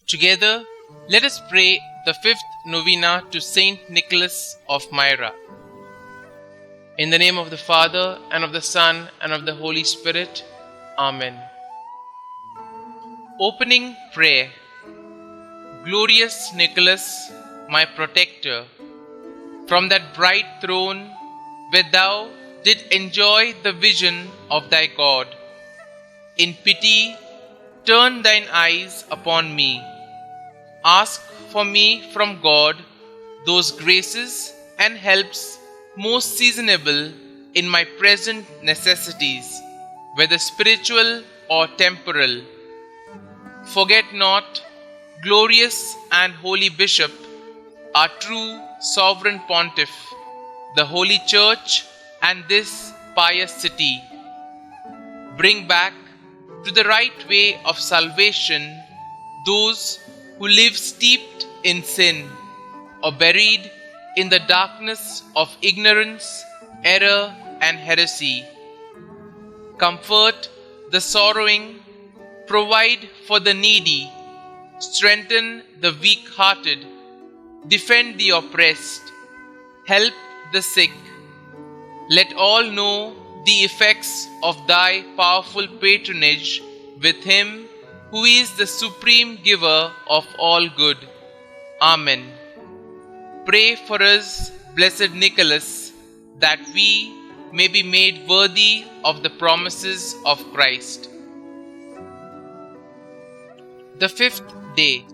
Together, let us pray the fifth novena to Saint Nicholas of Myra. In the name of the Father, and of the Son, and of the Holy Spirit. Amen. Opening prayer. Glorious Nicholas, my protector, from that bright throne where thou didst enjoy the vision of thy God, in pity turn thine eyes upon me. Ask for me from God those graces and helps most seasonable in my present necessities, whether spiritual or temporal. Forget not, glorious and holy Bishop, our true sovereign pontiff, the Holy Church and this pious city. Bring back to the right way of salvation those who live steeped in sin or buried in the darkness of ignorance, error, and heresy. Comfort the sorrowing, provide for the needy, strengthen the weak-hearted, defend the oppressed, help the sick. Let all know the effects of thy powerful patronage with him who is the supreme giver of all good. Amen. Pray for us, blessed Nicholas, that we may be made worthy of the promises of Christ. The fifth day.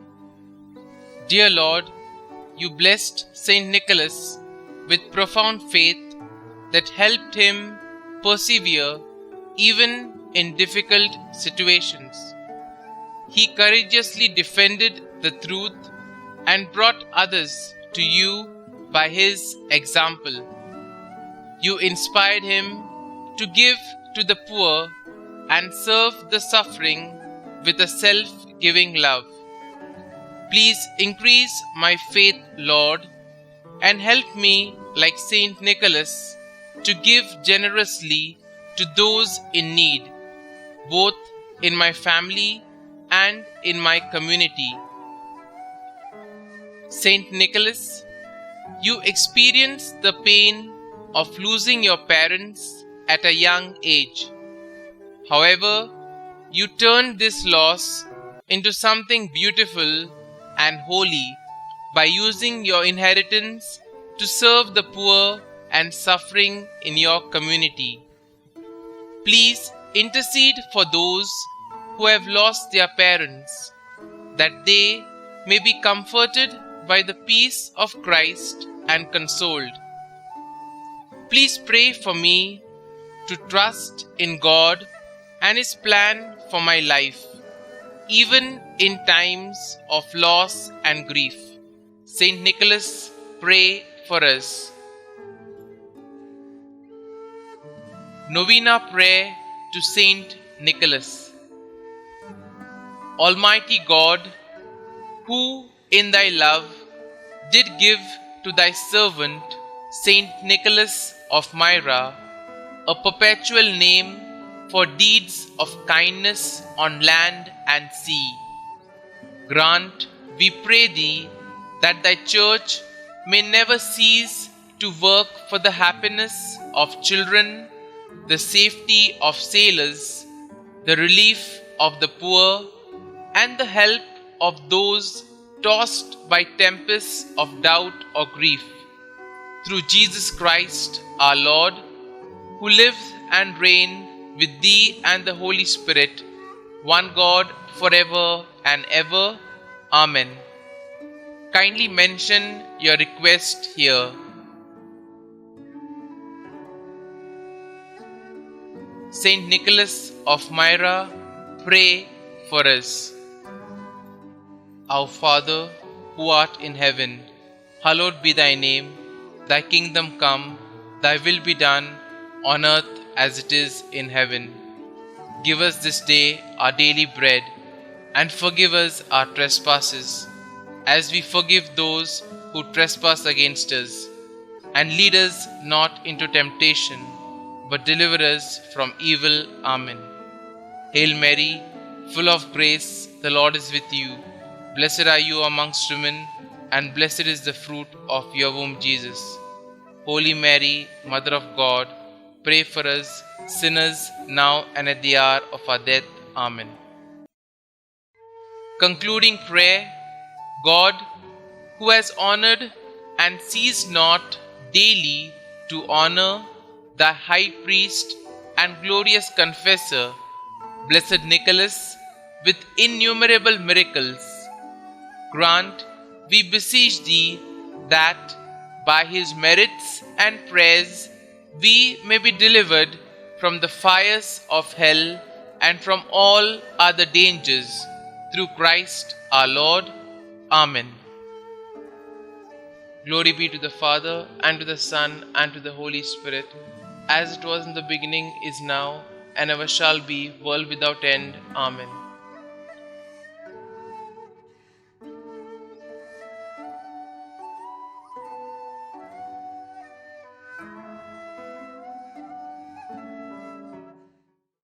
Dear Lord, you blessed Saint Nicholas with profound faith that helped him persevere even in difficult situations. He courageously defended the truth and brought others to you by his example. You inspired him to give to the poor and serve the suffering with a self-giving love. Please increase my faith, Lord, and help me, like Saint Nicholas, to give generously to those in need, both in my family and in my community. Saint Nicholas, you experienced the pain of losing your parents at a young age. However, you turned this loss into something beautiful and holy by using your inheritance to serve the poor and suffering in your community. Please intercede for those who have lost their parents, that they may be comforted by the peace of Christ and consoled. Please pray for me to trust in God and His plan for my life, even in times of loss and grief. Saint Nicholas, pray for us. Novena Prayer to Saint Nicholas. Almighty God, who in thy love did give to thy servant Saint Nicholas of Myra a perpetual name for deeds of kindness on land and sea, grant, we pray thee, that thy church may never cease to work for the happiness of children, the safety of sailors, the relief of the poor, and the help of those tossed by tempests of doubt or grief. Through Jesus Christ our Lord, who lives and reigns with thee and the Holy Spirit, one God, forever and ever. Amen. Kindly mention your request here. Saint Nicholas of Myra, pray for us. Our Father, who art in heaven, hallowed be thy name. Thy kingdom come, thy will be done, on earth as it is in heaven. Give us this day our daily bread, and forgive us our trespasses, as we forgive those who trespass against us. And lead us not into temptation, but deliver us from evil. Amen. Hail Mary, full of grace, the Lord is with you. Blessed are you amongst women, and blessed is the fruit of your womb, Jesus. Holy Mary, Mother of God, pray for us sinners now and at the hour of our death. Amen. Concluding prayer. God, who has honored and ceased not daily to honor the high priest and glorious confessor, Blessed Nicholas, with innumerable miracles, grant, we beseech thee, that by his merits and prayers we may be delivered from the fires of hell and from all other dangers, through Christ our Lord. Amen. Glory be to the Father, and to the Son, and to the Holy Spirit, as it was in the beginning, is now, and ever shall be, world without end. Amen.